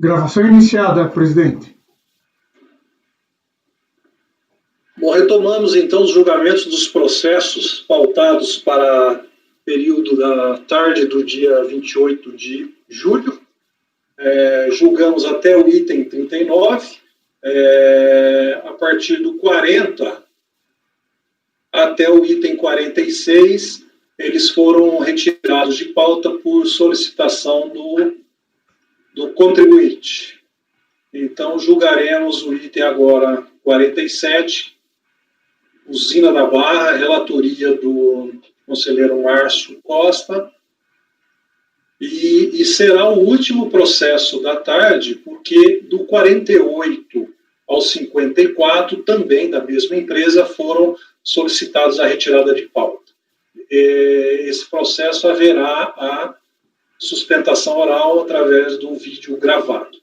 Gravação iniciada, presidente. Bom, retomamos então os julgamentos dos processos pautados para período da tarde do dia 28 de julho. Julgamos até o item 39, a partir do 40 até o item 46, eles foram retirados de pauta por solicitação do contribuinte. Então, julgaremos o item agora 47, Usina da Barra, relatoria do conselheiro Márcio Costa, e será o último processo da tarde, porque do 48 ao 54, também da mesma empresa, foram solicitados a retirada de pauta. Esse processo haverá a sustentação oral através do vídeo gravado.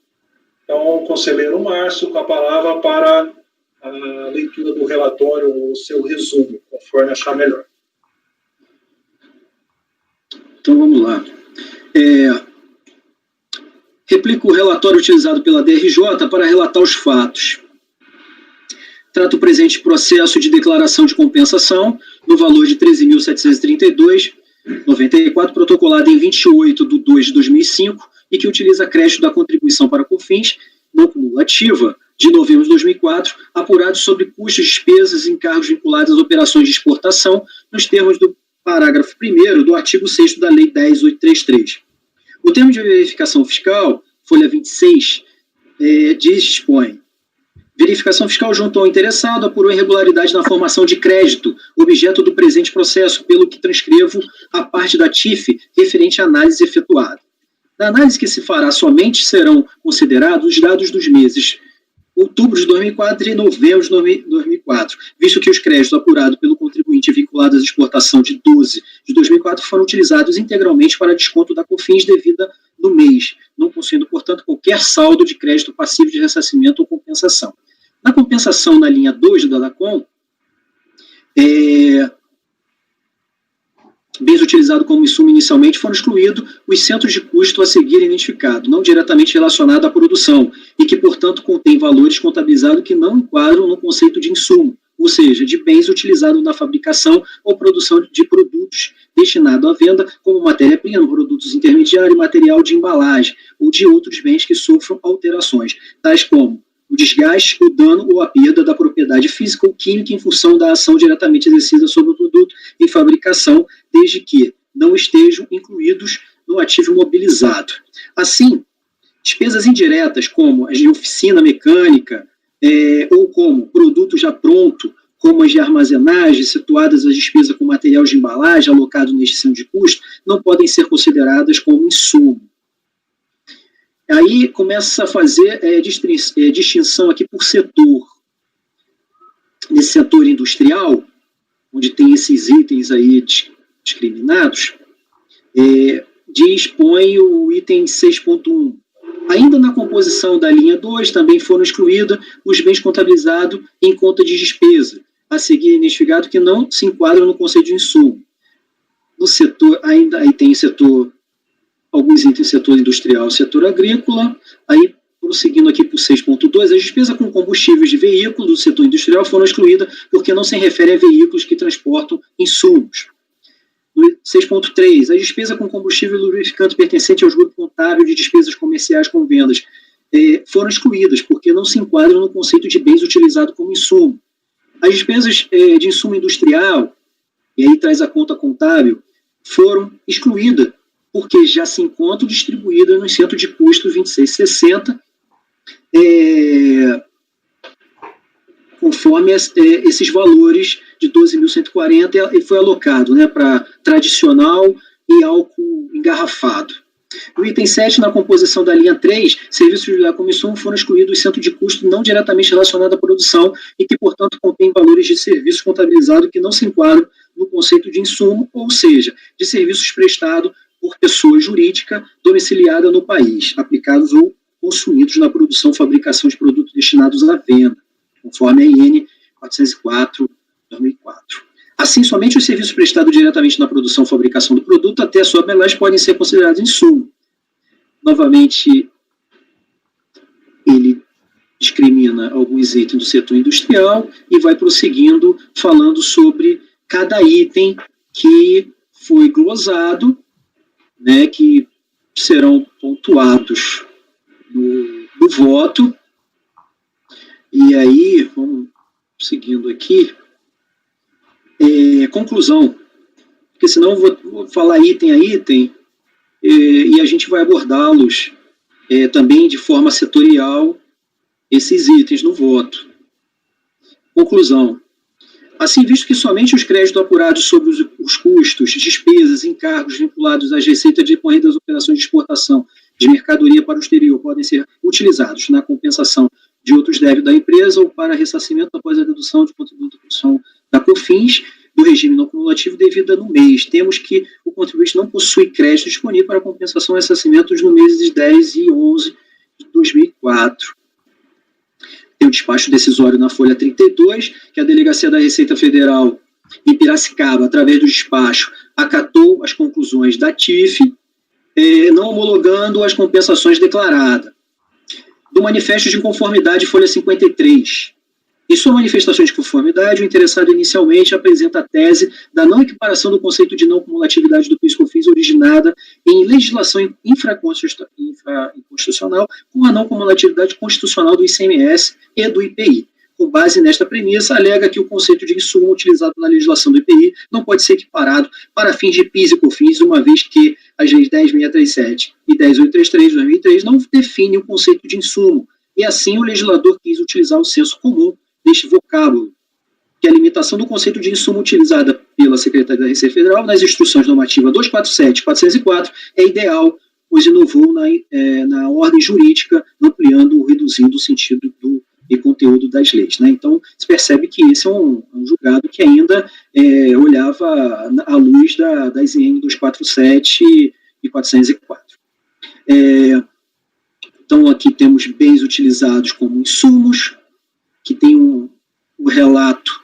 Então, o conselheiro Márcio, com a palavra para a leitura do relatório, o seu resumo, conforme achar melhor. Então, vamos lá. Replico o relatório utilizado pela DRJ para relatar os fatos. Trata o presente processo de declaração de compensação no valor de R$ 13.732,94, protocolado em 28/2/2005, e que utiliza crédito da contribuição para COFINS não cumulativa de novembro de 2004, apurado sobre custos, despesas e encargos vinculados às operações de exportação, nos termos do parágrafo 1º do artigo 6º da Lei 10.833. O termo de verificação fiscal, folha 26, dispõe: verificação fiscal junto ao interessado apurou irregularidade na formação de crédito, objeto do presente processo, pelo que transcrevo a parte da TIF referente à análise efetuada. Na análise que se fará somente serão considerados os dados dos meses outubro de 2004 e novembro de 2004, visto que os créditos apurados pelo contribuinte vinculados à exportação de 12 de 2004 foram utilizados integralmente para desconto da COFINS devida no mês, não possuindo, portanto, qualquer saldo de crédito passivo de ressarcimento ou compensação. Na compensação na linha 2 da DACOM, bens utilizados como insumo inicialmente, foram excluídos os centros de custo a seguir identificados, não diretamente relacionados à produção, e que, portanto, contém valores contabilizados que não enquadram no conceito de insumo, ou seja, de bens utilizados na fabricação ou produção de produtos destinados à venda, como matéria-prima, produtos intermediários, material de embalagem, ou de outros bens que sofram alterações, tais como o desgaste, o dano ou a perda da propriedade física ou química em função da ação diretamente exercida sobre o produto em fabricação, desde que não estejam incluídos no ativo imobilizado. Assim, despesas indiretas, como as de oficina mecânica, ou como produto já pronto, como as de armazenagem, situadas as despesas com material de embalagem alocado neste centro de custo, não podem ser consideradas como insumo. Aí começa a fazer distinção aqui por setor. Nesse setor industrial, onde tem esses itens aí discriminados, dispõe o item 6.1. Ainda na composição da linha 2, também foram excluídos os bens contabilizados em conta de despesa, a seguir identificado que não se enquadram no conceito de insumo. No setor, ainda aí tem setor, alguns itens setor industrial, setor agrícola. Aí, prosseguindo aqui por 6.2, as despesas com combustíveis de veículos do setor industrial foram excluídas porque não se referem a veículos que transportam insumos. No 6.3, as despesas com combustível e lubrificante pertencente aos grupos contábeis de despesas comerciais com vendas foram excluídas porque não se enquadram no conceito de bens utilizados como insumo. As despesas de insumo industrial, e aí traz a conta contábil, foram excluídas porque já se encontram distribuídas no centro de custo 2660, conforme esses valores de 12.140 e foi alocado, né, para tradicional e álcool engarrafado. O item 7, na composição da linha 3, serviços de como insumo foram excluídos os centros de custo não diretamente relacionados à produção e que, portanto, contêm valores de serviços contabilizados que não se enquadram no conceito de insumo, ou seja, de serviços prestados por pessoa jurídica domiciliada no país, aplicados ou consumidos na produção ou fabricação de produtos destinados à venda, conforme a IN 404/2004. Assim, somente os serviços prestados diretamente na produção ou fabricação do produto, até a sua embalagem, podem ser considerados insumo. Novamente, discrimina alguns itens do setor industrial e vai prosseguindo falando sobre cada item que foi glosado, né, que serão pontuados no voto. E aí, vamos seguindo aqui, conclusão, porque senão eu vou falar item a item e a gente vai abordá-los também de forma setorial, esses itens no voto. Conclusão. Assim, visto que somente os créditos apurados sobre os custos, despesas, encargos vinculados às receitas decorrentes das operações de exportação de mercadoria para o exterior podem ser utilizados na compensação de outros débitos da empresa ou para ressarcimento após a dedução de contributo da produção da COFINS do regime não cumulativo devida no mês. Temos que o contribuinte não possui crédito disponível para compensação e ressarcimentos no meses 10 e 11 de 2004. Tem o despacho decisório na folha 32, que a Delegacia da Receita Federal em Piracicaba, através do despacho, acatou as conclusões da TIF, não homologando as compensações declaradas. Do manifesto de inconformidade, folha 53. Em sua manifestação de conformidade, o interessado inicialmente apresenta a tese da não equiparação do conceito de não cumulatividade do PIS/COFINS originada em legislação infraconstitucional com a não cumulatividade constitucional do ICMS e do IPI. Com base nesta premissa, alega que o conceito de insumo utilizado na legislação do IPI não pode ser equiparado para fins de PIS e COFINS, uma vez que as leis 10.637 e 10.833 de 2003 não definem o conceito de insumo, e assim o legislador quis utilizar o senso comum deste vocábulo, que a limitação do conceito de insumo utilizada pela Secretaria da Receita Federal nas instruções normativas 247 e 404 é ideal, pois inovou na ordem jurídica, ampliando ou reduzindo o sentido e conteúdo das leis. Né? Então, se percebe que esse é um julgado que ainda olhava à luz das IN 247 e 404. Então, aqui temos bens utilizados como insumos, que tem o relato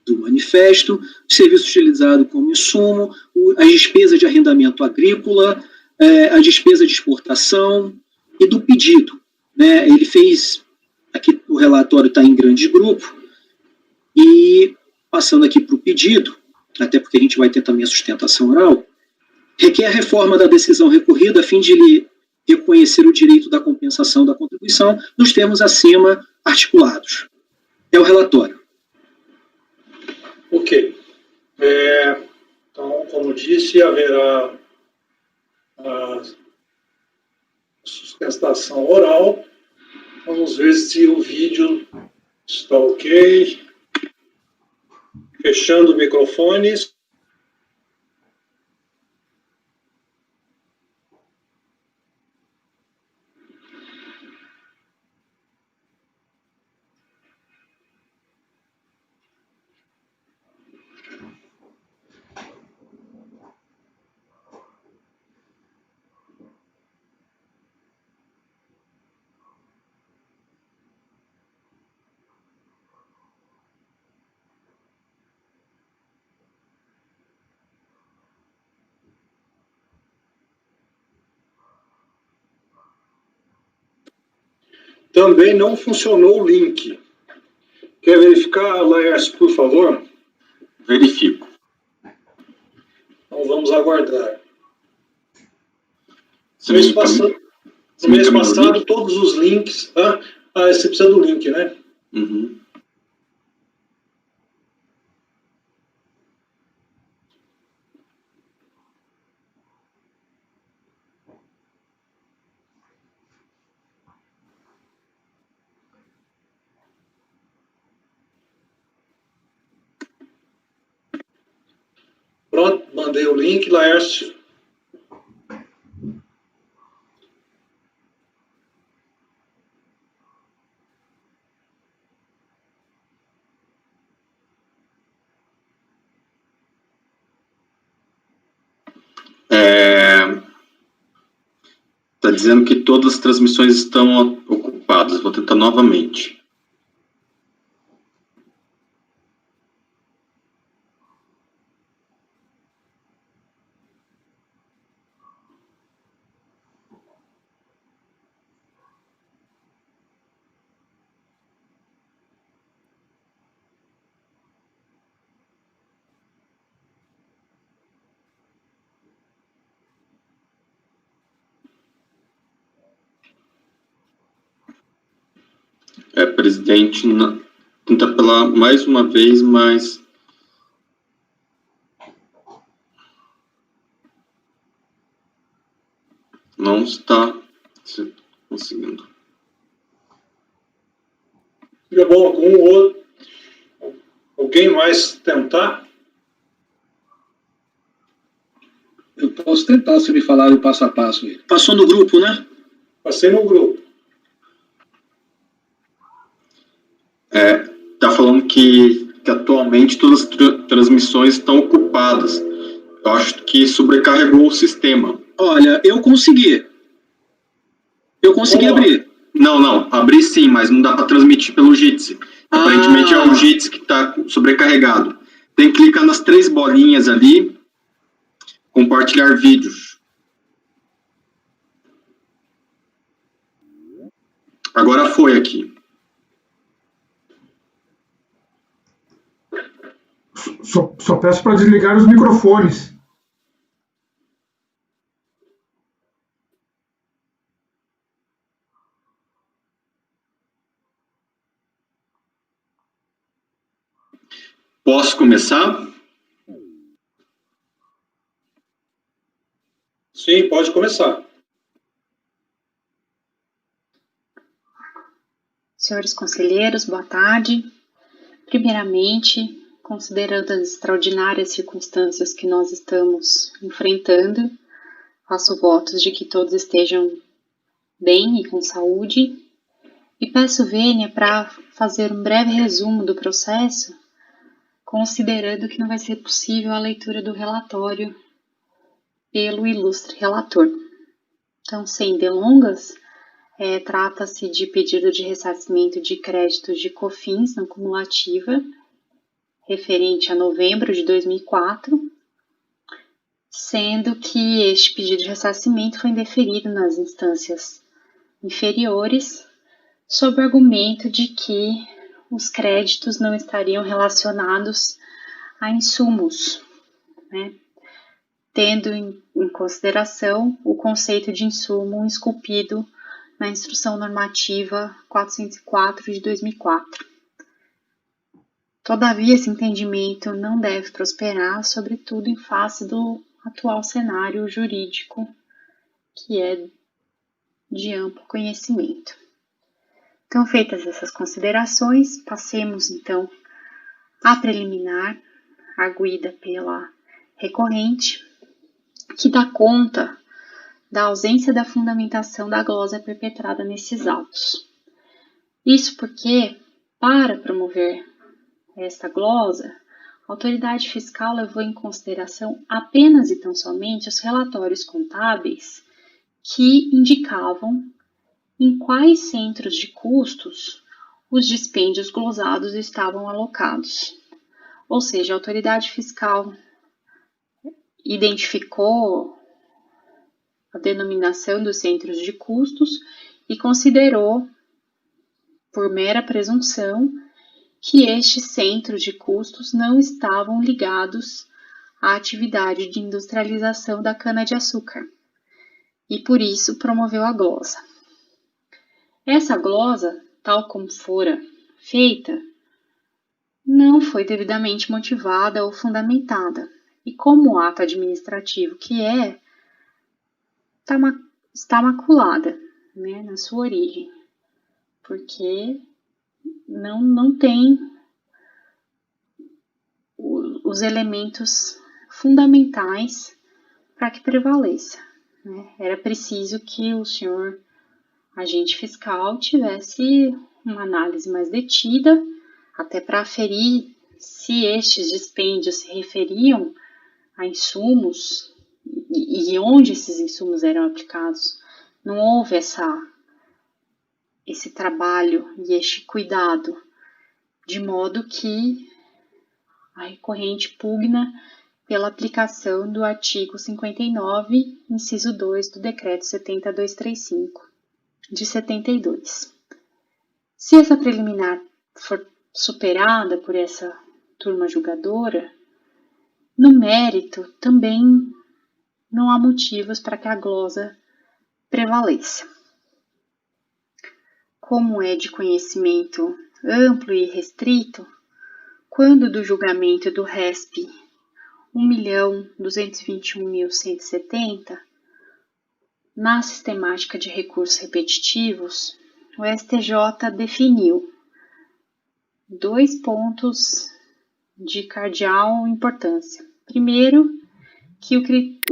do manifesto, o serviço utilizado como insumo, as despesas de arrendamento agrícola, a despesa de exportação e do pedido. Né? Ele fez, aqui o relatório está em grandes grupos, e passando aqui para o pedido, até porque a gente vai ter também a sustentação oral, requer a reforma da decisão recorrida a fim de lhe reconhecer o direito da compensação da contribuição nos termos acima articulados. É o relatório. Ok. Então, como disse, haverá a sustentação oral. Vamos ver se o vídeo está ok. Fechando microfones. Também não funcionou o link. Quer verificar, Laércio, por favor? Verifico. Então vamos aguardar. Você No mês me passado, todos os links... você precisa do link, né? Uhum. Pronto, mandei o link, Laércio. Está dizendo que todas as transmissões estão ocupadas. Vou tentar novamente. Presidente, tenta apelar mais uma vez, mas não está conseguindo. Seria bom algum outro, alguém mais tentar? Eu posso tentar, se me falar o passo a passo. Passou no grupo, né? Passei no grupo. Está falando que atualmente todas as transmissões estão ocupadas. Eu acho que sobrecarregou o sistema. Olha, eu consegui. Eu consegui abrir. Não, abrir sim, mas não dá para transmitir pelo Jitsi. Aparentemente é o Jitsi que está sobrecarregado. Tem que clicar nas 3 bolinhas ali, compartilhar vídeos. Agora foi aqui. Só peço para desligar os microfones. Posso começar? Sim, pode começar. Senhores conselheiros, boa tarde. Primeiramente, considerando as extraordinárias circunstâncias que nós estamos enfrentando, faço votos de que todos estejam bem e com saúde, e peço vênia para fazer um breve resumo do processo, considerando que não vai ser possível a leitura do relatório pelo ilustre relator. Então, sem delongas, trata-se de pedido de ressarcimento de créditos de COFINS não cumulativa, referente a novembro de 2004, sendo que este pedido de ressarcimento foi indeferido nas instâncias inferiores, sob o argumento de que os créditos não estariam relacionados a insumos, né? Tendo em consideração o conceito de insumo esculpido na Instrução Normativa 404 de 2004. Todavia, esse entendimento não deve prosperar, sobretudo em face do atual cenário jurídico, que é de amplo conhecimento. Então, feitas essas considerações, passemos então à preliminar, arguida pela recorrente, que dá conta da ausência da fundamentação da glosa perpetrada nesses autos. Isso porque, para promover esta glosa, a autoridade fiscal levou em consideração apenas e tão somente os relatórios contábeis que indicavam em quais centros de custos os dispêndios glosados estavam alocados. Ou seja, a autoridade fiscal identificou a denominação dos centros de custos e considerou, por mera presunção, que estes centros de custos não estavam ligados à atividade de industrialização da cana-de-açúcar e, por isso, promoveu a glosa. Essa glosa, tal como fora feita, não foi devidamente motivada ou fundamentada, e como ato administrativo que está maculada, né, na sua origem, porque não tem os elementos fundamentais para que prevaleça, né? Era preciso que o senhor agente fiscal tivesse uma análise mais detida, até para aferir se estes dispêndios se referiam a insumos e onde esses insumos eram aplicados. Não houve esse trabalho e este cuidado, de modo que a recorrente pugna pela aplicação do artigo 59, inciso 2 do Decreto 70.235, de 72. Se essa preliminar for superada por essa turma julgadora, no mérito também não há motivos para que a glosa prevaleça. como é de conhecimento amplo e restrito, quando do julgamento do RESP 1.221.170, na sistemática de recursos repetitivos, o STJ definiu 2 pontos de cardeal importância. Primeiro, que o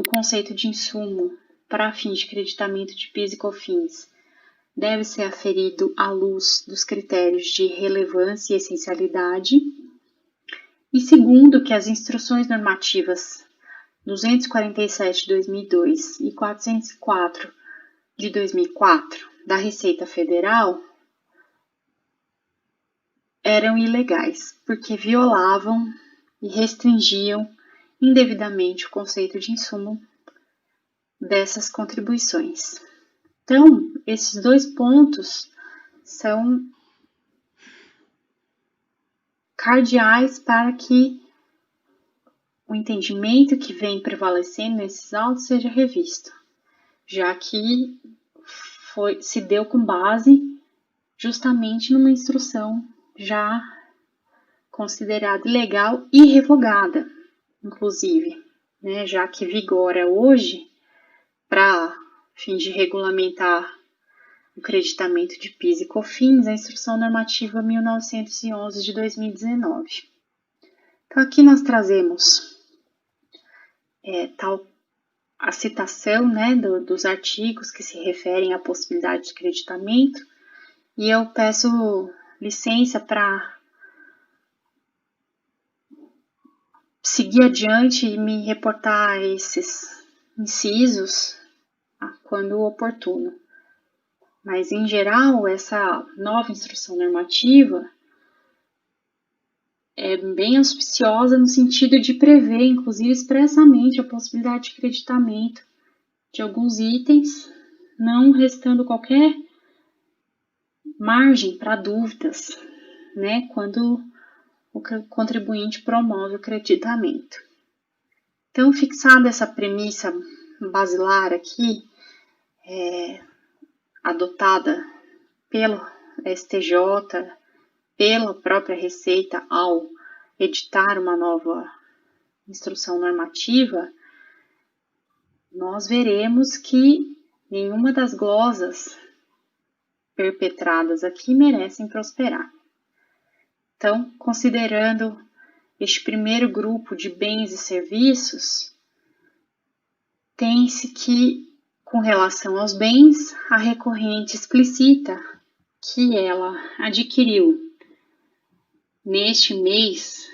conceito de insumo para fins de creditamento de PIS e COFINS deve ser aferido à luz dos critérios de relevância e essencialidade. E segundo, que as instruções normativas 247 de 2002 e 404 de 2004 da Receita Federal eram ilegais, porque violavam e restringiam indevidamente o conceito de insumo dessas contribuições. Então, esses 2 pontos são cardeais para que o entendimento que vem prevalecendo nesses autos seja revisto, já que se deu com base justamente numa instrução já considerada ilegal e revogada, inclusive, né, já que vigora hoje para fins de regulamentar o creditamento de PIS e COFINS, a Instrução Normativa 1911 de 2019. Então, aqui nós trazemos a citação, né, dos artigos que se referem à possibilidade de creditamento, e eu peço licença para seguir adiante e me reportar a esses incisos quando oportuno. Mas, em geral, essa nova instrução normativa é bem auspiciosa no sentido de prever, inclusive expressamente, a possibilidade de creditamento de alguns itens, não restando qualquer margem para dúvidas, né, quando o contribuinte promove o creditamento. Então, fixada essa premissa basilar aqui, adotada pelo STJ, pela própria Receita ao editar uma nova instrução normativa, nós veremos que nenhuma das glosas perpetradas aqui merecem prosperar. Então, considerando este primeiro grupo de bens e serviços, tem-se que, com relação aos bens, a recorrente explicita que ela adquiriu neste mês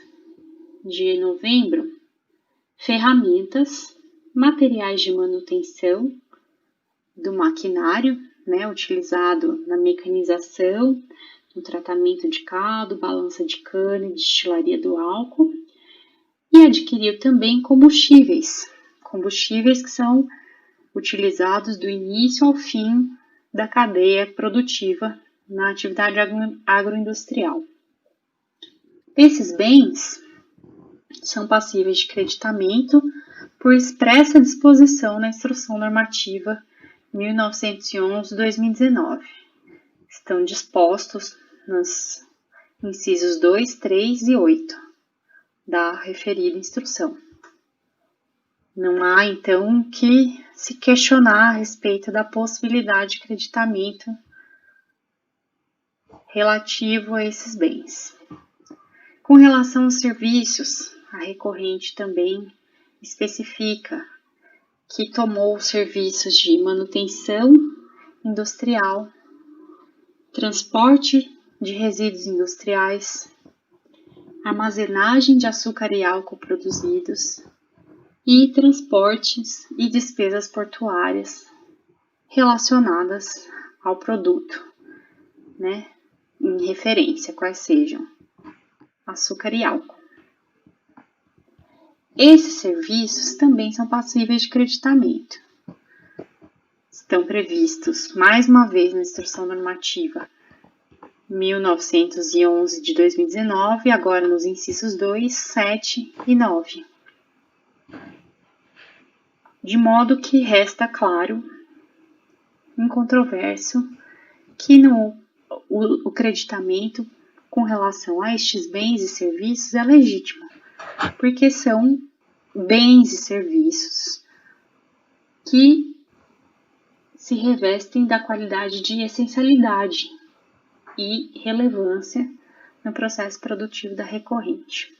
de novembro ferramentas, materiais de manutenção do maquinário, né, utilizado na mecanização, no tratamento de caldo, balança de cana e destilaria do álcool, e adquiriu também combustíveis que são utilizados do início ao fim da cadeia produtiva na atividade agroindustrial. Esses bens são passíveis de creditamento por expressa disposição na Instrução Normativa 1911/2019. Estão dispostos nos incisos 2, 3 e 8 da referida instrução. Não há, então, que se questionar a respeito da possibilidade de creditamento relativo a esses bens. Com relação aos serviços, a recorrente também especifica que tomou serviços de manutenção industrial, transporte de resíduos industriais, armazenagem de açúcar e álcool produzidos e transportes e despesas portuárias relacionadas ao produto, né, em referência, quais sejam açúcar e álcool. Esses serviços também são passíveis de creditamento. Estão previstos, mais uma vez, na Instrução Normativa 1911 de 2019, agora nos incisos 2, 7 e 9. De modo que resta claro, incontroverso, que no o creditamento com relação a estes bens e serviços é legítimo, porque são bens e serviços que se revestem da qualidade de essencialidade e relevância no processo produtivo da recorrente.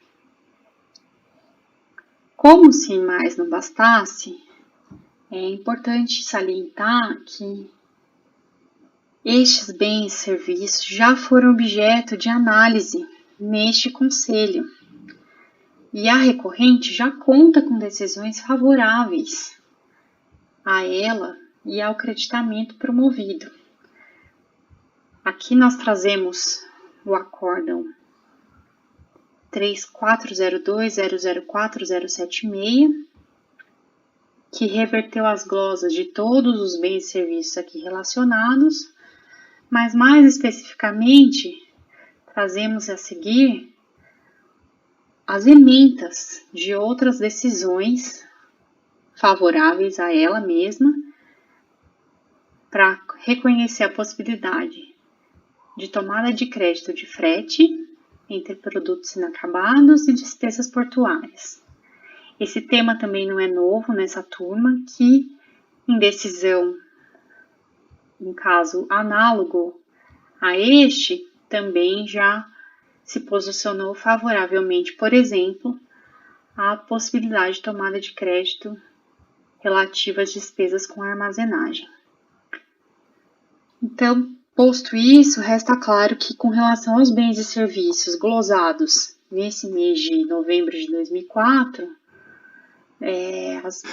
Como se mais não bastasse, é importante salientar que estes bens e serviços já foram objeto de análise neste Conselho e a recorrente já conta com decisões favoráveis a ela e ao creditamento promovido. Aqui nós trazemos o acórdão 3402.004.076, que reverteu as glosas de todos os bens e serviços aqui relacionados, mas mais especificamente trazemos a seguir as ementas de outras decisões favoráveis a ela mesma para reconhecer a possibilidade de tomada de crédito de frete entre produtos inacabados e despesas portuárias. Esse tema também não é novo nessa turma, que em decisão, em caso análogo a este, também já se posicionou favoravelmente, por exemplo, à possibilidade de tomada de crédito relativa às despesas com armazenagem. Então, posto isso, resta claro que com relação aos bens e serviços glosados nesse mês de novembro de 2004,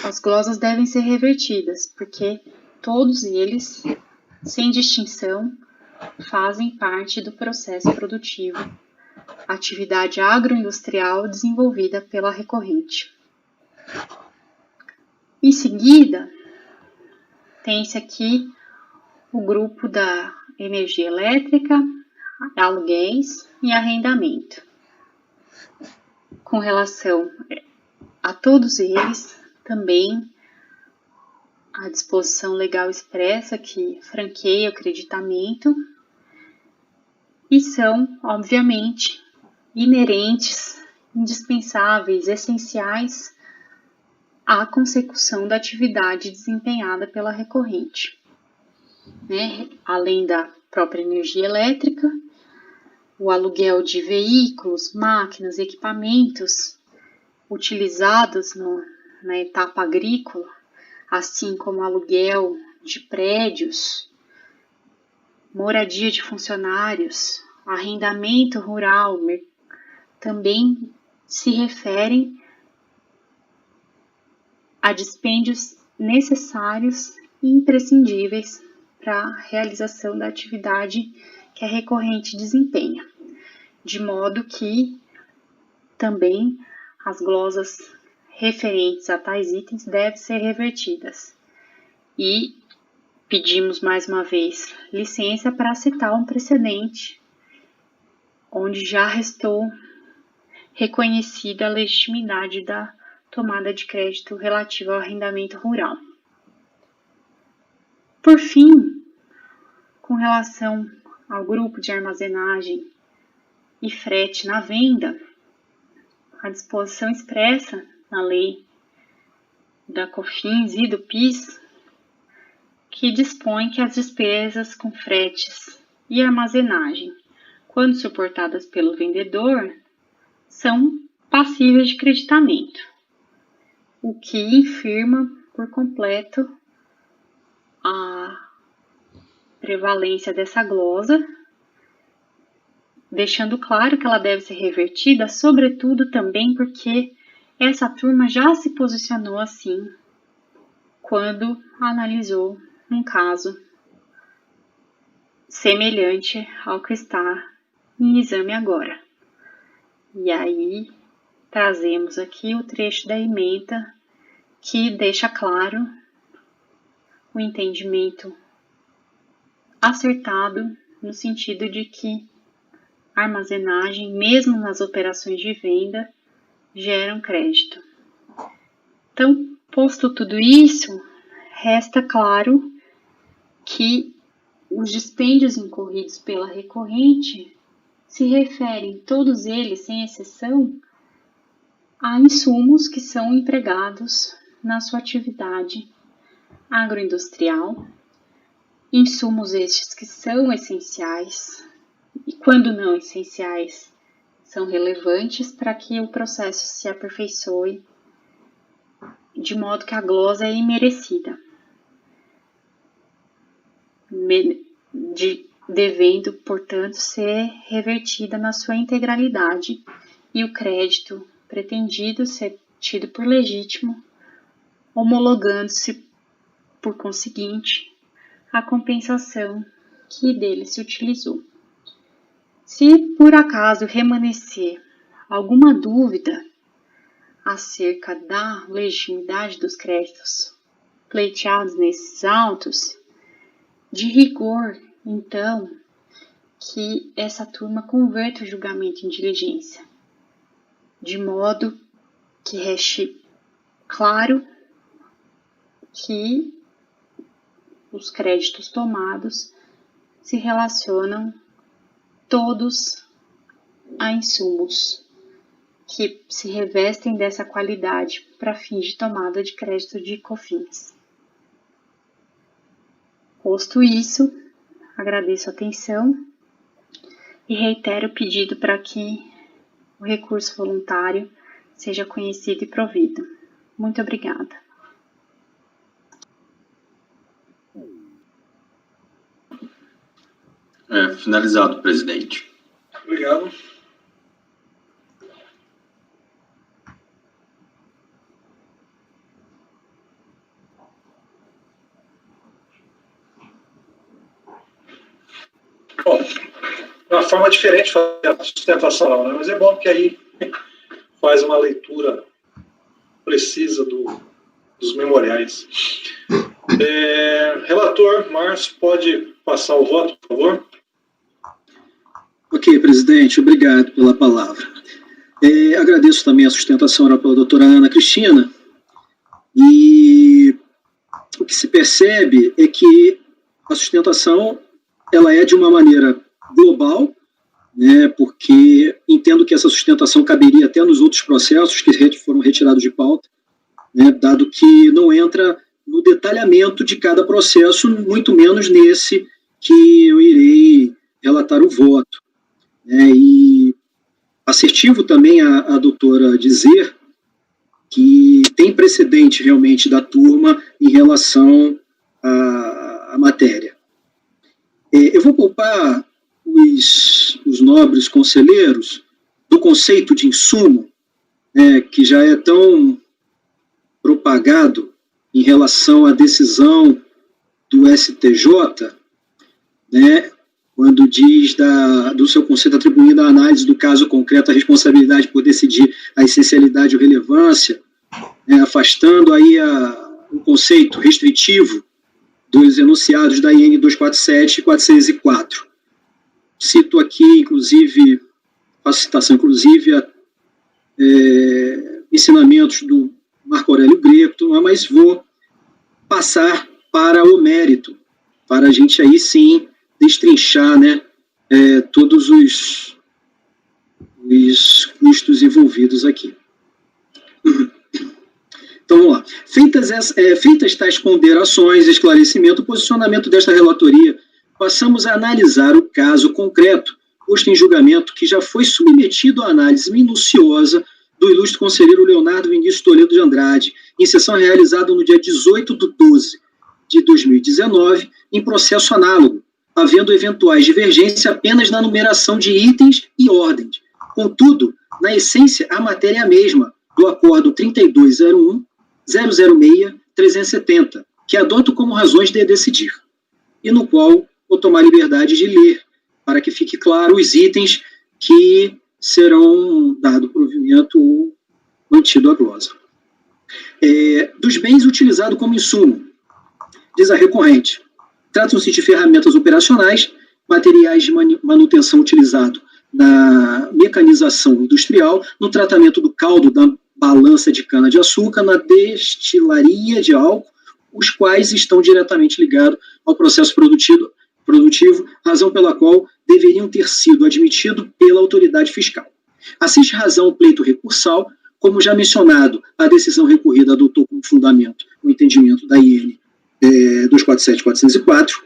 as glosas devem ser revertidas, porque todos eles, sem distinção, fazem parte do processo produtivo, atividade agroindustrial desenvolvida pela recorrente. Em seguida, tem-se aqui o grupo da energia elétrica, aluguéis e arrendamento. Com relação a todos eles, também a disposição legal expressa que franqueia o creditamento e são, obviamente, inerentes, indispensáveis, essenciais à consecução da atividade desempenhada pela recorrente. Além da própria energia elétrica, o aluguel de veículos, máquinas, equipamentos utilizados na etapa agrícola, assim como aluguel de prédios, moradia de funcionários, arrendamento rural, também se referem a dispêndios necessários e imprescindíveis para a realização da atividade que a recorrente desempenha, de modo que também as glosas referentes a tais itens devem ser revertidas. E pedimos mais uma vez licença para citar um precedente onde já restou reconhecida a legitimidade da tomada de crédito relativa ao arrendamento rural. Por fim, com relação ao grupo de armazenagem e frete na venda, a disposição expressa na lei da COFINS e do PIS, que dispõe que as despesas com fretes e armazenagem, quando suportadas pelo vendedor, são passíveis de creditamento, o que infirma por completo a prevalência dessa glosa, deixando claro que ela deve ser revertida, sobretudo também porque essa turma já se posicionou assim quando analisou um caso semelhante ao que está em exame agora. E aí trazemos aqui o trecho da ementa que deixa claro o entendimento acertado no sentido de que a armazenagem, mesmo nas operações de venda, geram crédito. Então, posto tudo isso, resta claro que os dispêndios incorridos pela recorrente se referem, todos eles, sem exceção, a insumos que são empregados na sua atividade agroindustrial, insumos estes que são essenciais e, quando não essenciais, são relevantes para que o processo se aperfeiçoe de modo que a glosa é imerecida, devendo, portanto, ser revertida na sua integralidade e o crédito pretendido ser tido por legítimo, homologando-se, por conseguinte, a compensação que dele se utilizou. Se por acaso remanescer alguma dúvida acerca da legitimidade dos créditos pleiteados nesses autos, de rigor, então, que essa turma converta o julgamento em diligência, de modo que reste claro que os créditos tomados se relacionam todos a insumos que se revestem dessa qualidade para fins de tomada de crédito de COFINS. Posto isso, agradeço a atenção e reitero o pedido para que o recurso voluntário seja conhecido e provido. Muito obrigada. Finalizado, presidente. Obrigado. Bom, é uma forma diferente de fazer a sustentação, né? Mas é bom que aí faz uma leitura precisa dos memoriais. Relator, Márcio, pode passar o voto, por favor? Ok, presidente, obrigado pela palavra. Agradeço também a sustentação oral pela doutora Ana Cristina, e o que se percebe é que a sustentação ela é de uma maneira global, né, porque entendo que essa sustentação caberia até nos outros processos que foram retirados de pauta, né, dado que não entra no detalhamento de cada processo, muito menos nesse que eu irei relatar o voto. E assertivo também a doutora dizer que tem precedente realmente da turma em relação à matéria. Eu vou poupar os nobres conselheiros do conceito de insumo, que já é tão propagado em relação à decisão do STJ, né, quando diz do seu conceito atribuindo à análise do caso concreto a responsabilidade por decidir a essencialidade ou relevância, afastando aí o conceito restritivo dos enunciados da IN 247 e 404. Cito aqui, inclusive, faço citação, inclusive, a ensinamentos do Marco Aurélio Greco, mas vou passar para o mérito, para a gente aí sim destrinchar, né, todos os custos envolvidos aqui. Então, vamos lá. Feitas tais ponderações, esclarecimento, o posicionamento desta relatoria, passamos a analisar o caso concreto, posto em julgamento, que já foi submetido à análise minuciosa do ilustre conselheiro Leonardo Vinícius Toledo de Andrade, em sessão realizada no dia 18/12/2019, em processo análogo, havendo eventuais divergências apenas na numeração de itens e ordens. Contudo, na essência, a matéria é a mesma, do Acordo 3201-006-370, que adoto como razões de decidir, e no qual vou tomar liberdade de ler, para que fique claro os itens que serão dado provimento ou mantido a glosa. Dos bens utilizados como insumo, diz a recorrente, tratam-se de ferramentas operacionais, materiais de manutenção utilizado na mecanização industrial, no tratamento do caldo da balança de cana-de-açúcar, na destilaria de álcool, os quais estão diretamente ligados ao processo produtivo produtivo, razão pela qual deveriam ter sido admitidos pela autoridade fiscal. Assiste razão o pleito recursal, como já mencionado, a decisão recorrida adotou como fundamento o entendimento da IN 247.404.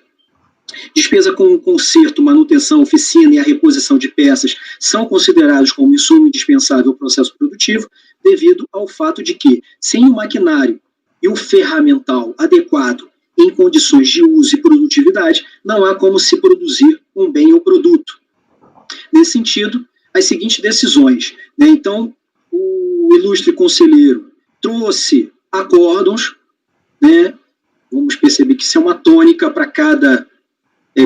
Despesa com conserto, manutenção, oficina e a reposição de peças são considerados como insumo indispensável ao processo produtivo, devido ao fato de que, sem o maquinário e o ferramental adequado em condições de uso e produtividade, não há como se produzir um bem ou produto. Nesse sentido, as seguintes decisões, né? Então, o ilustre conselheiro trouxe acórdons, né? Vamos perceber que isso é uma tônica para cada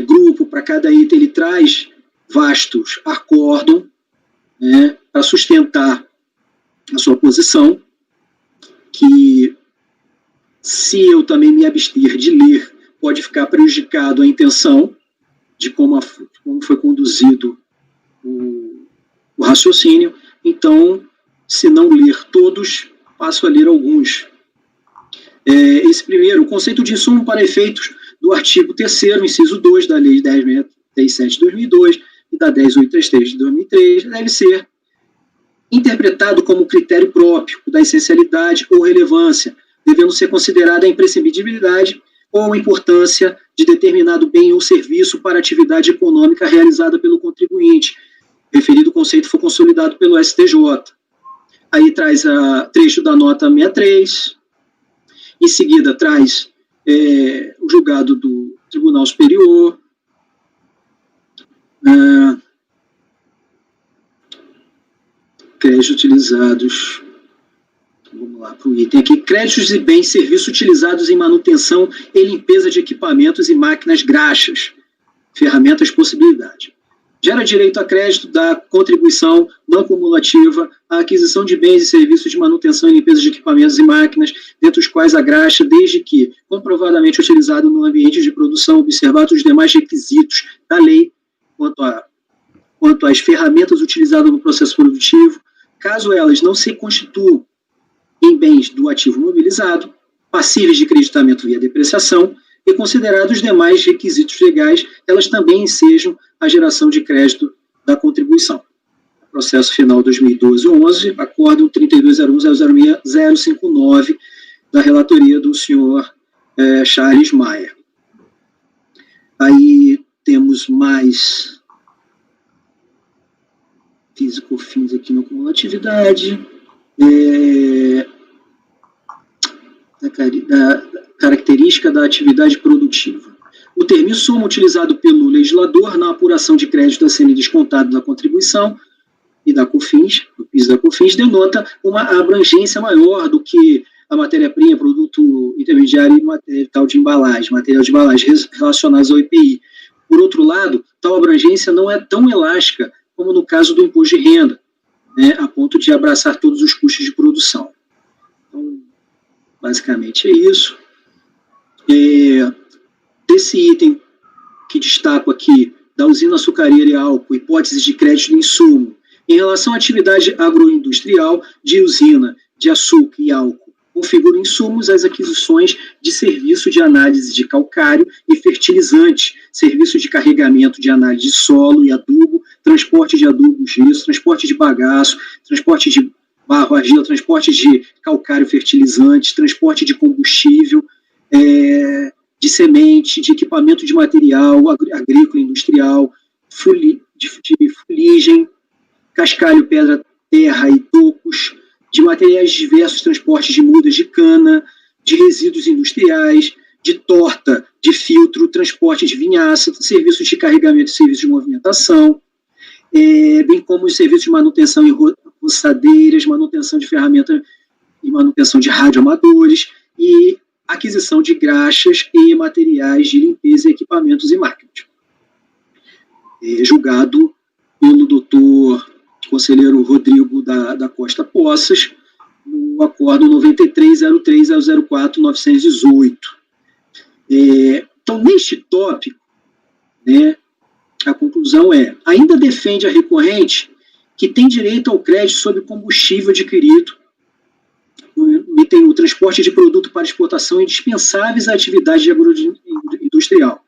grupo, para cada item, ele traz vastos acórdons, né, para sustentar a sua posição, que se eu também me abster de ler, pode ficar prejudicado a intenção de como foi conduzido o raciocínio. Então, se não ler todos, passo a ler alguns. Esse primeiro, o conceito de insumo para efeitos do artigo 3º, inciso 2 da Lei 10.637 de 2002 e da 10.833 de 2003, deve ser interpretado como critério próprio da essencialidade ou relevância, devendo ser considerada a imprescindibilidade ou importância de determinado bem ou serviço para a atividade econômica realizada pelo contribuinte. O referido conceito foi consolidado pelo STJ. Aí traz trecho da nota 63, em seguida traz o julgado do Tribunal Superior, créditos utilizados, vamos lá para o item aqui, créditos e bens e serviços utilizados em manutenção e limpeza de equipamentos e máquinas graxas, ferramentas possibilidade. Gera direito a crédito da contribuição não cumulativa à aquisição de bens e serviços de manutenção e limpeza de equipamentos e máquinas, dentre os quais a graxa, desde que comprovadamente utilizado no ambiente de produção, observados os demais requisitos da lei quanto às ferramentas utilizadas no processo produtivo, caso elas não se constituam em bens do ativo mobilizado, passíveis de creditamento via depreciação, e considerados os demais requisitos legais, elas também ensejam a geração de crédito da contribuição. Processo final 2012-11, acórdão 3201.006.059, da relatoria do senhor Charles Maia. Aí temos mais físico-fins aqui na cumulatividade, da característica da atividade produtiva. O termo insumo utilizado pelo legislador na apuração de crédito a serem descontado da contribuição e da COFINS, do PIS e da COFINS, denota uma abrangência maior do que a matéria-prima, produto intermediário e material de embalagem relacionados ao IPI. Por outro lado, tal abrangência não é tão elástica como no caso do imposto de renda, né, a ponto de abraçar todos os custos de produção. Então, basicamente é isso. Desse item que destaco aqui, da usina açucareira e álcool, hipótese de crédito de insumo, em relação à atividade agroindustrial de usina de açúcar e álcool, configura insumos as aquisições de serviço de análise de calcário e fertilizante, serviço de carregamento de análise de solo e adubo, transporte de adubo, gesso, transporte de bagaço, transporte de barro, argila, transporte de calcário fertilizante, transporte de combustível, de semente, de equipamento de material agrícola e industrial, de fuligem, cascalho, pedra, terra e tocos, de materiais diversos, transporte de mudas de cana, de resíduos industriais, de torta, de filtro, transporte de vinhaça, serviços de carregamento e serviços de movimentação, bem como os serviços de manutenção em roçadeiras, manutenção de ferramentas e manutenção de radioamadores e aquisição de graxas e materiais de limpeza, equipamentos e máquinas. Julgado pelo doutor conselheiro Rodrigo da Costa Poças, no acordo 9303.004.918. Então, neste tópico, né, a conclusão ainda defende a recorrente que tem direito ao crédito sobre combustível adquirido, tem o transporte de produto para exportação indispensáveis à atividade agroindustrial,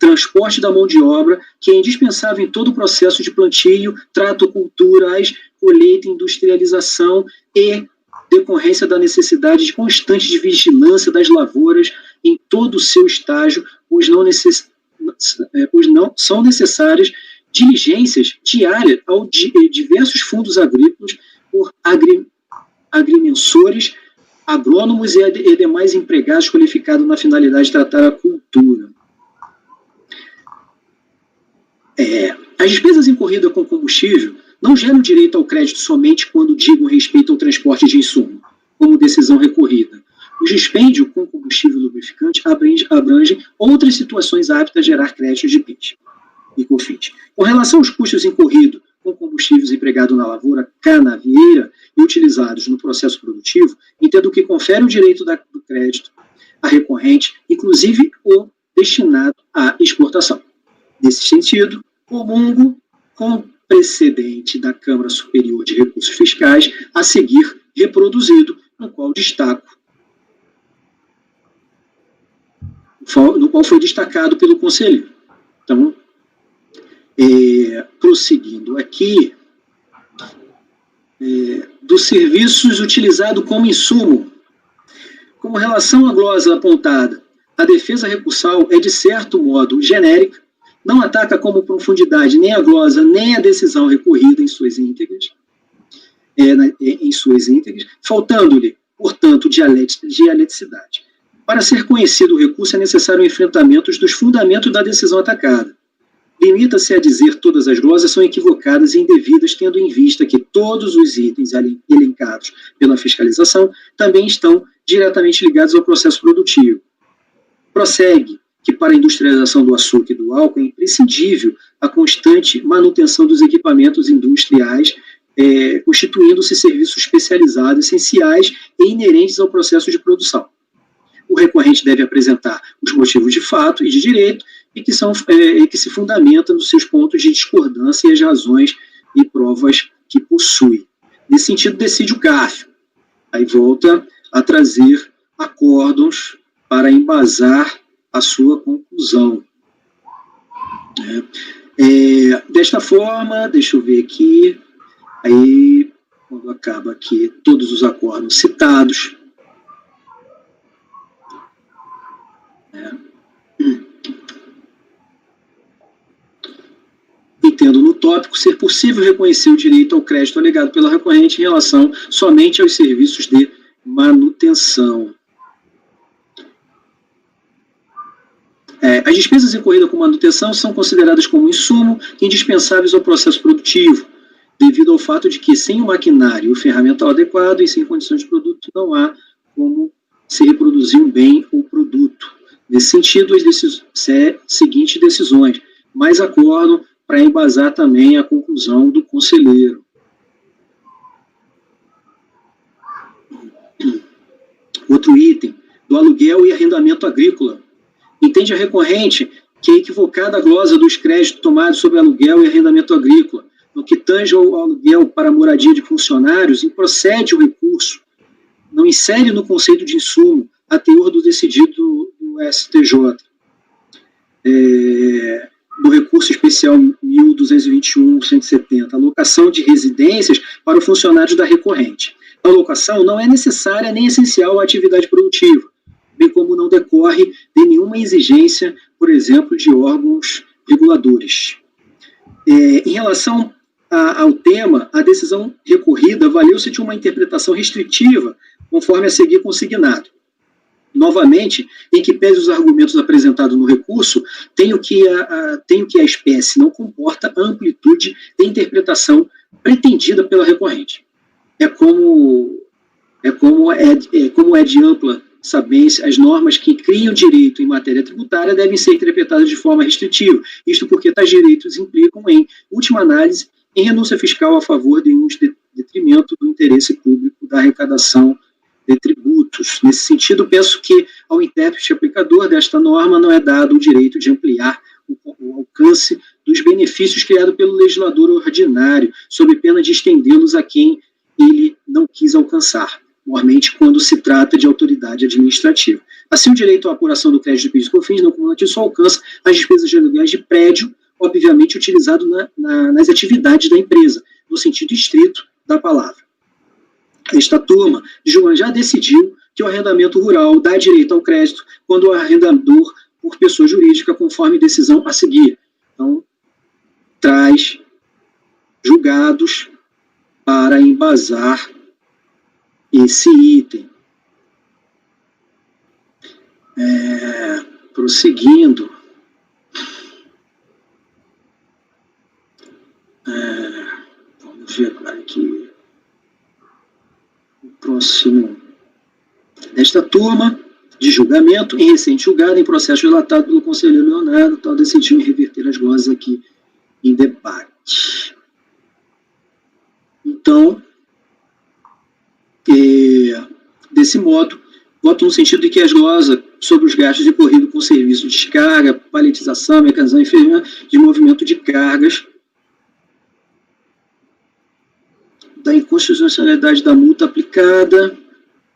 transporte da mão de obra, que é indispensável em todo o processo de plantio, trato culturais, colheita, industrialização e decorrência da necessidade de constante de vigilância das lavouras em todo o seu estágio, pois não são necessárias diligências diárias aos diversos fundos agrícolas por agrimensores, agrônomos e demais empregados qualificados na finalidade de tratar a cultura. As despesas incorridas com combustível não geram direito ao crédito somente quando digam respeito ao transporte de insumo, como decisão recorrida. O dispêndio com combustível lubrificante abrange outras situações aptas a gerar crédito de PIS e COFINS. Com relação aos custos incorridos com combustíveis empregados na lavoura canavieira e utilizados no processo produtivo, entendo que confere o direito do crédito à recorrente, inclusive o destinado à exportação. Nesse sentido, comungo com precedente da Câmara Superior de Recursos Fiscais a seguir reproduzido, no qual foi destacado pelo conselheiro. Então, prosseguindo aqui, dos serviços utilizados como insumo. Como relação à glosa apontada, a defesa recursal é, de certo modo, genérica, não ataca como profundidade nem a glosa, nem a decisão recorrida em suas íntegras, faltando-lhe, portanto, dialeticidade. Para ser conhecido o recurso, é necessário o enfrentamento dos fundamentos da decisão atacada. Limita-se a dizer todas as glosas são equivocadas e indevidas, tendo em vista que todos os itens elencados pela fiscalização também estão diretamente ligados ao processo produtivo. Prossegue que para a industrialização do açúcar e do álcool é imprescindível a constante manutenção dos equipamentos industriais, constituindo-se serviços especializados, essenciais e inerentes ao processo de produção. O recorrente deve apresentar os motivos de fato e de direito e que se fundamenta nos seus pontos de discordância e as razões e provas que possui. Nesse sentido, decide o CARF. Aí volta a trazer acórdãos para embasar a sua conclusão. Desta forma, deixa eu ver aqui, aí, quando acaba aqui todos os acórdãos citados, entendo no tópico ser possível reconhecer o direito ao crédito alegado pela recorrente em relação somente aos serviços de manutenção. As despesas incorridas com manutenção são consideradas como insumo indispensáveis ao processo produtivo, devido ao fato de que, sem o maquinário e o ferramental adequado e sem condições de produto, não há como se reproduzir um bem ou produto. Nesse sentido, as seguintes decisões mais acordam para embasar também a conclusão do conselheiro. Outro item, do aluguel e arrendamento agrícola. Entende a recorrente que é equivocada a glosa dos créditos tomados sobre aluguel e arrendamento agrícola. No que tange ao aluguel para moradia de funcionários, improcede o recurso, não insere no conceito de insumo a teor do decidido do STJ. Do recurso especial 1221-170, alocação de residências para os funcionários da recorrente. A alocação não é necessária nem essencial à atividade produtiva, bem como não decorre de nenhuma exigência, por exemplo, de órgãos reguladores. Em relação ao tema, a decisão recorrida valeu-se de uma interpretação restritiva, conforme a seguir consignado. Novamente, em que pese os argumentos apresentados no recurso, tenho que a espécie não comporta a amplitude de interpretação pretendida pela recorrente. Como é de ampla sabência, as normas que criam direito em matéria tributária devem ser interpretadas de forma restritiva, isto porque tais direitos implicam, em última análise, em renúncia fiscal a favor de um detrimento do interesse público da arrecadação de tributos. Nesse sentido, penso que ao intérprete aplicador desta norma não é dado o direito de ampliar o alcance dos benefícios criados pelo legislador ordinário, sob pena de estendê-los a quem ele não quis alcançar. maiormente quando se trata de autoridade administrativa. Assim, o direito à apuração do crédito de PIS e COFINS não cumulativo só alcança as despesas de aluguéis de prédio, obviamente utilizado nas atividades da empresa, no sentido estrito da palavra. Esta turma de julgamento já decidiu que o arrendamento rural dá direito ao crédito quando o arrendador por pessoa jurídica, conforme decisão a seguir. Então, traz julgados para embasar esse item. Prosseguindo. Vamos ver agora aqui. O próximo. Desta turma de julgamento, em recente julgado, em processo relatado pelo conselheiro Leonardo, tal decidiu em reverter as glosas aqui em debate. Então, desse modo, voto no sentido de que as glosas sobre os gastos decorridos com serviço de descarga, paletização, mecanização e ferramenta de movimento de cargas, da inconstitucionalidade da multa aplicada,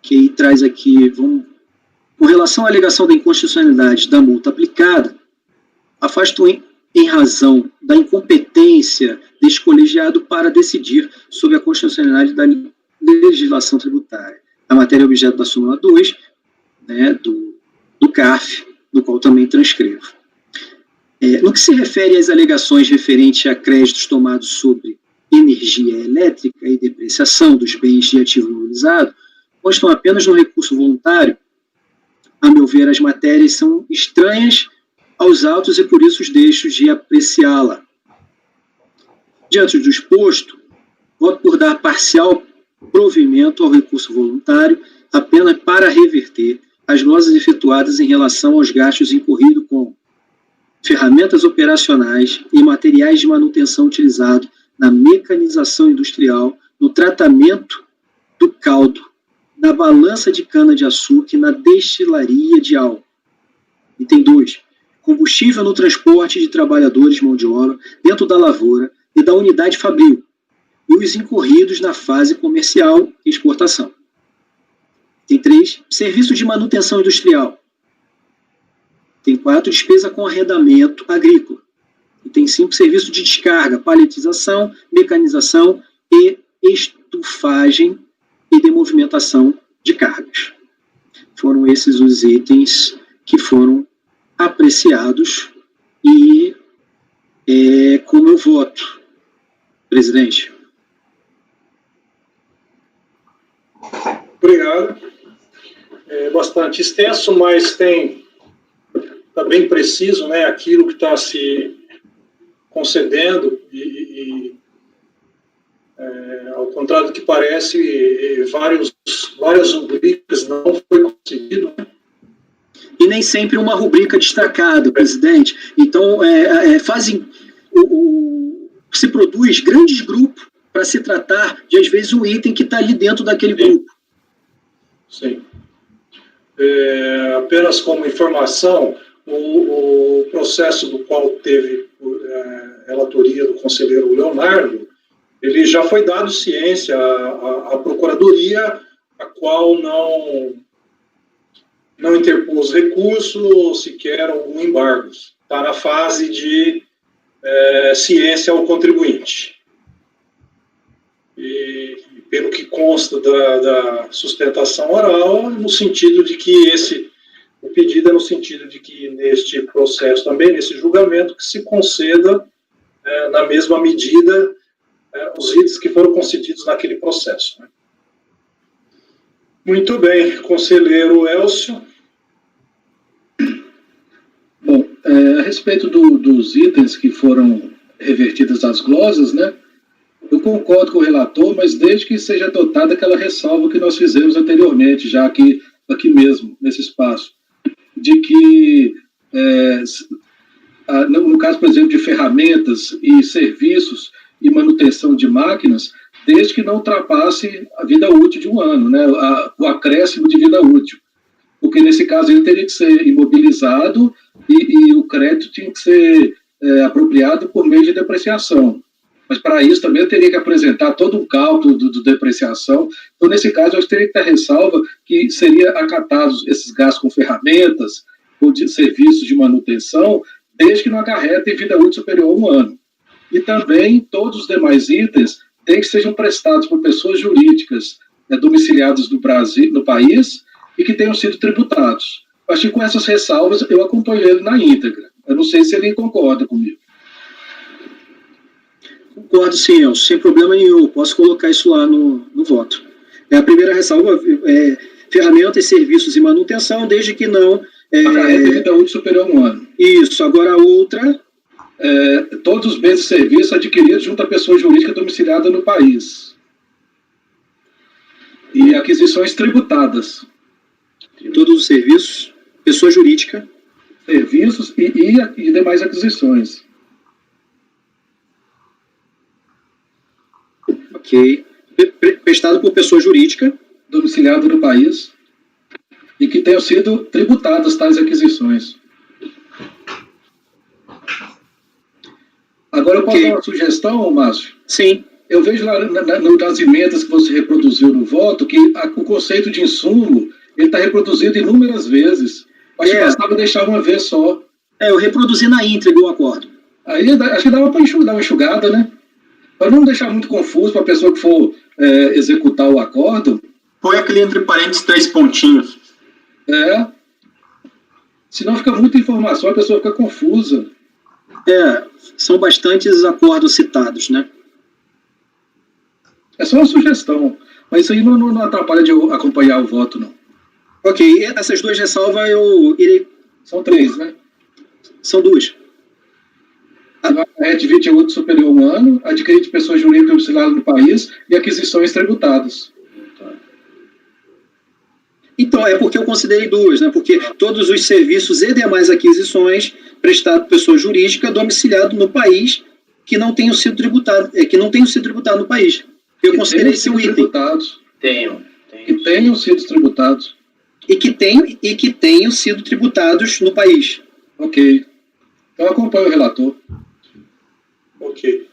que aí traz aqui, com relação à alegação da inconstitucionalidade da multa aplicada, afasto em razão da incompetência deste colegiado para decidir sobre a constitucionalidade da legislação tributária. A matéria objeto da súmula 2, né, do CARF, do qual também transcrevo. No que se refere às alegações referentes a créditos tomados sobre energia elétrica e depreciação dos bens de ativo imobilizado, constam apenas no recurso voluntário. A meu ver, as matérias são estranhas aos autos e por isso os deixo de apreciá-la. Diante do exposto, voto por dar parcial provimento ao recurso voluntário apenas para reverter as glosas efetuadas em relação aos gastos incorridos com ferramentas operacionais e materiais de manutenção utilizados na mecanização industrial, no tratamento do caldo, na balança de cana-de-açúcar e na destilaria de álcool. Item 2. Combustível no transporte de trabalhadores mão de obra dentro da lavoura e da unidade fabril, e os incorridos na fase comercial e exportação. Item 3. Serviço de manutenção industrial. Item 4. Despesa com arrendamento agrícola. Item 5. Serviço de descarga, paletização, mecanização e estufagem e de movimentação de cargas. Foram esses os itens que foram apreciados e como eu voto, presidente. Obrigado. É bastante extenso, mas está bem preciso, né, aquilo que está se concedendo e ao contrário do que parece, várias rubricas não foi conseguido, né? E nem sempre uma rubrica destacada, presidente. Então, se produz grandes grupos para se tratar de, às vezes, um item que está ali dentro daquele grupo. Sim. Apenas como informação, o processo do qual teve relatoria do conselheiro Leonardo, ele já foi dado ciência à Procuradoria, a qual não interpôs recurso ou sequer algum embargo. Está na fase de ciência ao contribuinte. E pelo que consta da sustentação oral, no sentido de que o pedido é no sentido de que neste processo também, nesse julgamento, que se conceda na mesma medida os itens que foram concedidos naquele processo, né? Muito bem, conselheiro Elcio. Bom, a respeito dos itens que foram revertidos às glosas, né, eu concordo com o relator, mas desde que seja adotada aquela ressalva que nós fizemos anteriormente, já aqui mesmo, nesse espaço, de que, no caso, por exemplo, de ferramentas e serviços e manutenção de máquinas, desde que não ultrapasse a vida útil de um ano, né, o acréscimo de vida útil. Porque, nesse caso, ele teria que ser imobilizado e o crédito tinha que ser apropriado por meio de depreciação. Mas para isso também eu teria que apresentar todo um cálculo de depreciação. Então, nesse caso, eu teria que ter ressalva que seria acatados esses gastos com ferramentas, ou de serviços de manutenção, desde que não acarretem vida útil superior a 1 ano. E também todos os demais itens têm que sejam prestados por pessoas jurídicas domiciliadas no país e que tenham sido tributados. Acho que com essas ressalvas eu acompanho ele na íntegra. Eu não sei se ele concorda comigo. Concordo, sim, Elcio, sem problema nenhum. Posso colocar isso lá no voto. A primeira ressalva é ferramentas, serviços e manutenção, desde que não... acarrete vida útil superior a 1 ano. Isso. Agora a outra... todos os bens e serviços adquiridos junto à pessoa jurídica domiciliada no país. E aquisições tributadas. Todos os serviços, pessoa jurídica. Serviços e demais aquisições. Ok. Prestado por pessoa jurídica. Domiciliada no país. E que tenham sido tributadas tais aquisições. Agora eu posso dar uma sugestão, Márcio? Sim. Eu vejo lá nas emendas que você reproduziu no voto que o conceito de insumo ele está reproduzido inúmeras vezes. Acho que bastava deixar uma vez só. Eu reproduzi na íntegra o acordo. Aí acho que dava para dar uma enxugada, né? Para não deixar muito confuso para a pessoa que for executar o acordo. Põe aquele entre parênteses 3 pontinhos. Senão fica muita informação, a pessoa fica confusa. São bastantes acordos citados, né? É só uma sugestão, mas isso aí não atrapalha de eu acompanhar o voto, não. Ok, essas 2 ressalvas eu irei... São 3, né? São 2. De 28 superior a 1 ano, adquirido de pessoas jurídicas domiciliadas no país e aquisições tributadas. Então, é porque eu considerei 2, né? Porque todos os serviços e demais aquisições prestados por pessoa jurídica domiciliado no país que não tenham sido tributados, no país. Eu considerei esse um item. Que tenham sido tributados. E que tenham sido tributados no país. Ok. Então acompanho o relator. Ok.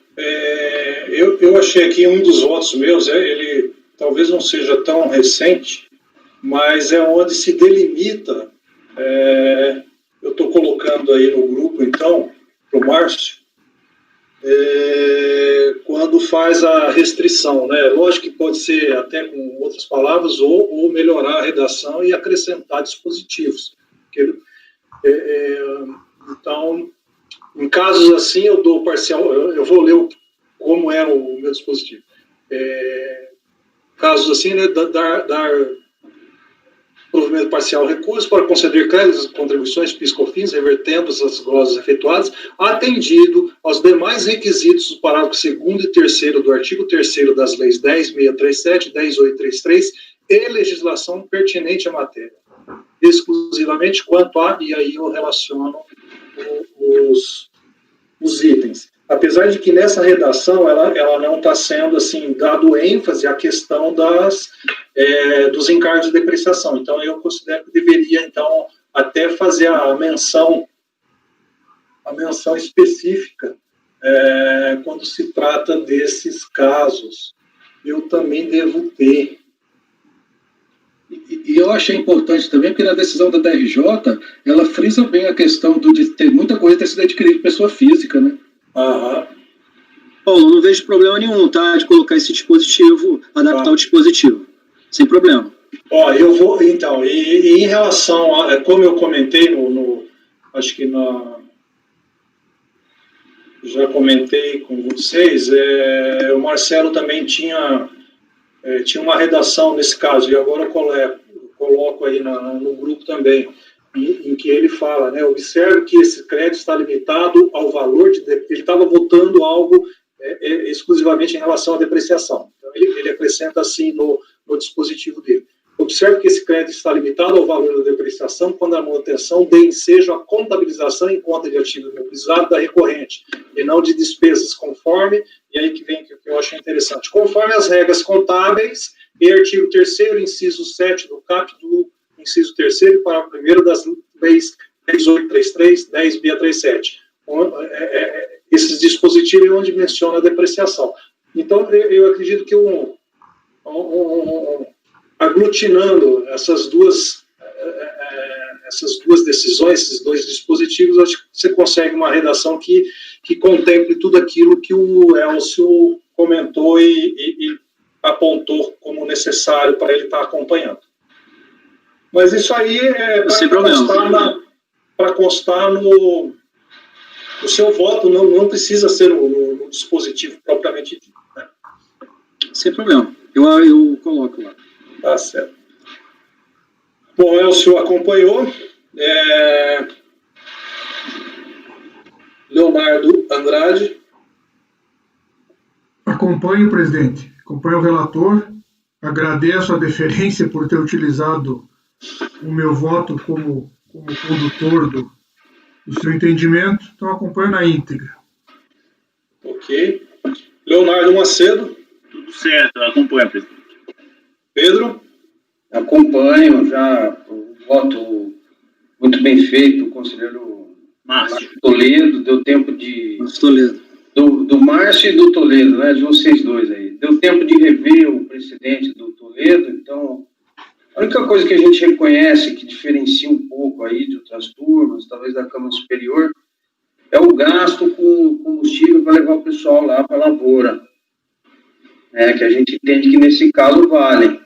Eu achei aqui um dos votos meus, ele talvez não seja tão recente, mas é onde se delimita, eu estou colocando aí no grupo, então, para o Márcio, quando faz a restrição, né? Lógico que pode ser até com outras palavras, ou melhorar a redação e acrescentar dispositivos. Então, em casos assim, eu dou parcial, eu vou ler como é o meu dispositivo. Casos assim, né, dar provimento parcial recurso para conceder créditos, contribuições, PIS/COFINS, revertendo as glosas efetuadas, atendido aos demais requisitos do parágrafo 2º e 3º do artigo 3º das leis 10.637 e 10.833 e legislação pertinente à matéria, exclusivamente quanto a, e aí eu relaciono os itens. Apesar de que nessa redação ela não está sendo assim, dado ênfase à questão dos encargos de depreciação. Então, eu considero que deveria, então, até fazer a menção específica quando se trata desses casos. Eu também devo ter. E eu achei importante também, porque na decisão da DRJ, ela frisa bem a questão de ter muita coisa ter sido adquirida de pessoa física, né? Aham. Paulo, não vejo problema nenhum, tá? De colocar esse dispositivo, adaptar o dispositivo. Sem problema. Eu vou, então, e em relação a, como eu comentei acho que já comentei com vocês, o Marcelo também tinha uma redação nesse caso, e agora eu coloco aí no grupo também, em que ele fala, né, observe que esse crédito está limitado ao valor ele estava votando algo exclusivamente em relação à depreciação. Então, ele acrescenta assim no dispositivo dele. Observe que esse crédito está limitado ao valor da depreciação quando a manutenção dê ensejo à contabilização em conta de ativo imobilizado da recorrente, e não de despesas, conforme, e aí que vem o que eu acho interessante, conforme as regras contábeis e artigo 3º, inciso 7 do caput do inciso 3º, parágrafo 1º das leis 10.833, 10.637. esses dispositivos onde menciona a depreciação. Então, eu acredito que aglutinando essas duas decisões, esses dois dispositivos, acho que você consegue uma redação que contemple tudo aquilo que o Elcio comentou e apontou como necessário para ele estar acompanhando. Mas isso aí é para constar no seu voto, não precisa ser no dispositivo propriamente dito. Né? Sem problema. Eu coloco lá. Tá certo. Bom, Elcio acompanhou. Leonardo Andrade. Acompanho, presidente. Acompanho o relator. Agradeço a deferência por ter utilizado o meu voto como condutor do seu entendimento. Então, acompanho na íntegra. Ok. Leonardo Macedo. Tudo certo, acompanho, presidente. Pedro. Acompanho, já o voto muito bem feito, o conselheiro Márcio Toledo, deu tempo de... Toledo. Do Márcio e do Toledo, né, de vocês dois aí. Deu tempo de rever o precedente do Toledo, então, a única coisa que a gente reconhece, que diferencia um pouco aí de outras turmas, talvez da Câmara Superior, é o gasto com combustível para levar o pessoal lá para a lavoura, que a gente entende que nesse caso vale.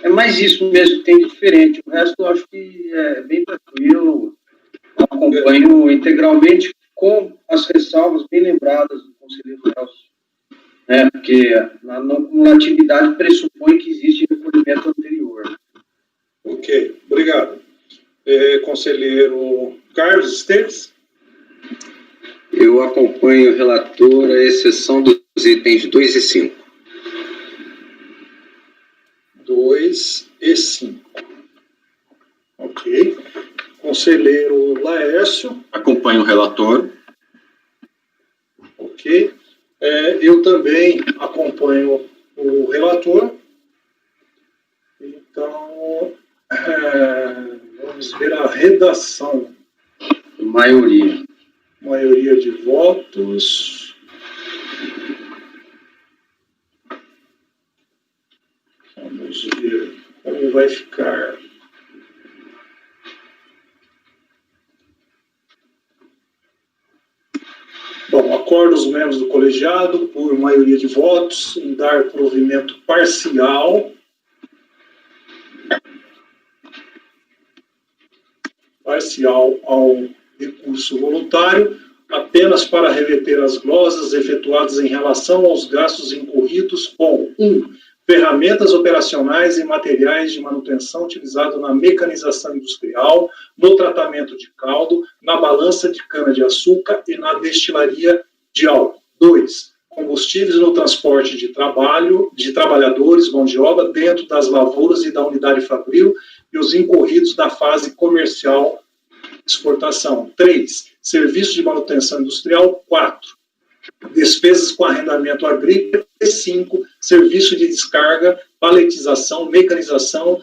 É mais isso mesmo que tem de diferente. O resto eu acho que é bem tranquilo. Acompanho integralmente com as ressalvas bem lembradas do conselheiro Elcio. Porque a não cumulatividade pressupõe que existe recolhimento anterior. Ok, obrigado. Conselheiro Carlos Esteves. Eu acompanho o relator, à exceção dos itens 2 e 5. 2 e 5. Ok. Conselheiro Laércio. Acompanho o relator. Ok. Eu também acompanho o relator. Então, vamos ver a redação. Maioria. Maioria de votos. Vamos ver como vai ficar. Bom, acordo os membros do colegiado, por maioria de votos, em dar provimento parcial ao recurso voluntário, apenas para reverter as glosas efetuadas em relação aos gastos incorridos com 1. Ferramentas operacionais e materiais de manutenção utilizados na mecanização industrial, no tratamento de caldo, na balança de cana-de-açúcar e na destilaria de álcool. 2. Combustíveis no transporte de trabalhadores, mão de obra, dentro das lavouras e da unidade fabril e os incorridos da fase comercial exportação. 3. Serviços de manutenção industrial. 4. Despesas com arrendamento agrícola. E 5. Serviço de descarga, paletização, mecanização,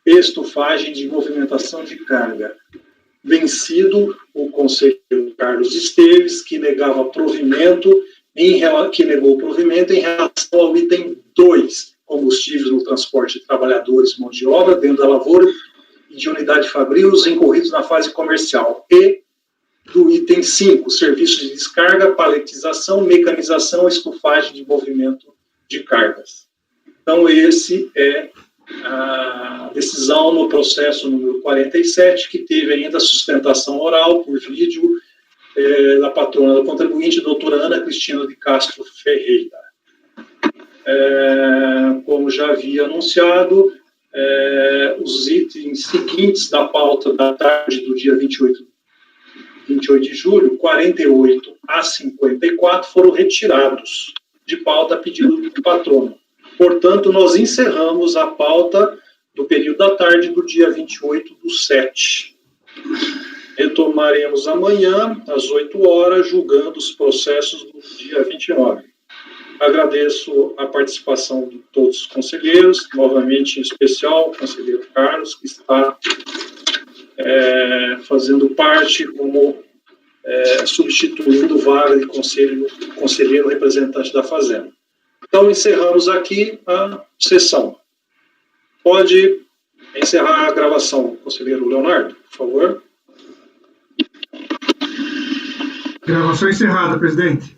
estufagem de movimentação de carga. Vencido o conselheiro Carlos Esteves, que negou provimento em relação ao item 2, combustíveis no transporte de trabalhadores, mão de obra, dentro da lavoura e de unidade fabril, os incorridos na fase comercial. E do item 5, serviços de descarga, paletização, mecanização, estufagem de movimento de cargas. Então, esse é a decisão no processo número 47, que teve ainda sustentação oral por vídeo da patrona do contribuinte, doutora Ana Cristina de Castro Ferreira. Como já havia anunciado, os itens seguintes da pauta da tarde do dia 28 de julho, 48 a 54, foram retirados de pauta a pedido do patrono. Portanto, nós encerramos a pauta do período da tarde do dia 28/7. Retomaremos amanhã, às 8 horas, julgando os processos do dia 29. Agradeço a participação de todos os conselheiros, novamente em especial o conselheiro Carlos, que está fazendo parte como substituindo o vaga de conselheiro representante da Fazenda. Então, encerramos aqui a sessão. Pode encerrar a gravação, conselheiro Leonardo, por favor. Gravação encerrada, presidente.